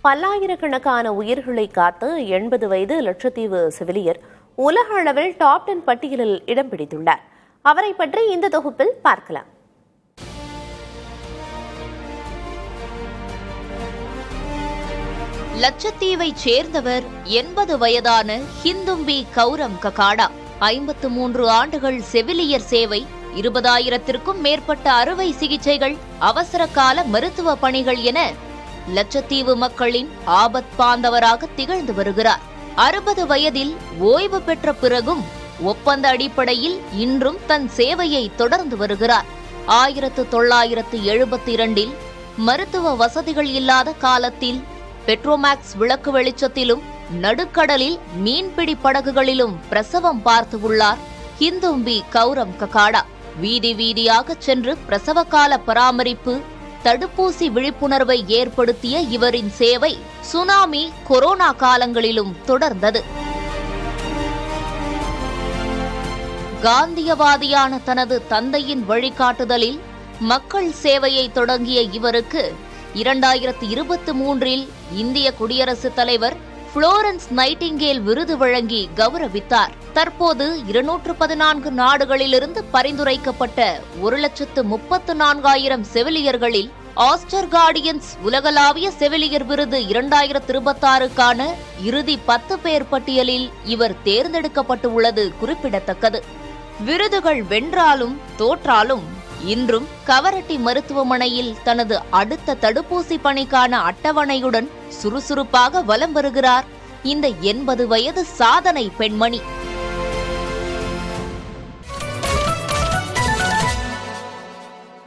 பல்லாயிரக்கணக்கான உயிர்களை காத்த 80 வயது லட்சத்தீவு செவிலியர் உலக அளவில் டாப் 10 பட்டியலில் இடம் பிடித்துள்ளார். அவரை பற்றி இந்த தொகுப்பில் பார்க்கலாம். லட்சத்தீவைச் சேர்ந்தவர் 80 வயதான ஹிந்தும்பி கௌரம் ககாடா. 53 ஆண்டுகள் செவிலியர் சேவை, 20,000க்கும் மேற்பட்ட அறுவை சிகிச்சைகள், அவசர கால மருத்துவ பணிகள் என லட்சத்தீவு மக்களின் ஆபத் பாந்தவராக திகழ்ந்து வருகிறார். 60 வயதில் ஓய்வு பெற்ற பிறகும் ஒப்பந்த அடிப்படையில் இன்றும் தன் சேவையை தொடர்ந்து வருகிறார். 1972இல் மருத்துவ வசதிகள் இல்லாத காலத்தில் பெட்ரோமேக்ஸ் விளக்கு வெளிச்சத்திலும் நடுக்கடலில் மீன்பிடி படகுகளிலும் பிரசவம் பார்த்து உள்ளார் ஹிந்தும்பி கௌரம் ககாடா. வீதி வீதியாக சென்று பிரசவ கால பராமரிப்பு, தடுப்பூசி விழிப்புணர்வை ஏற்படுத்திய இவரின் சேவை சுனாமி, கொரோனா காலங்களிலும் தொடர்ந்தது. காந்தியவாதியான தனது தந்தையின் வழிகாட்டுதலில் மக்கள் சேவையை தொடங்கிய இவருக்கு 2023இல் இந்திய குடியரசுத் தலைவர் புளோரன்ஸ் நைட்டிங்கேல் விருது வழங்கி கௌரவித்தார். தற்போது 214 நாடுகளிலிருந்து பரிந்துரைக்கப்பட்ட 1,34,000 செவிலியர்களில் ஆஸ்டர் கார்டியன்ஸ் உலகளாவிய செவிலியர் விருது 2026க்கான இறுதி 10 பேர் பட்டியலில் இவர் தேர்ந்தெடுக்கப்பட்டுள்ளது குறிப்பிடத்தக்கது. விருதுகள் வென்றாலும் தோற்றாலும் இன்றும் கவரட்டி மருத்துவமனையில் தனது அடுத்த தடுப்பூசி பணிக்கான அட்டவணையுடன் சுறுசுறுப்பாக வலம் வருகிறார் இந்த 80 வயது சாதனை பெண்மணி.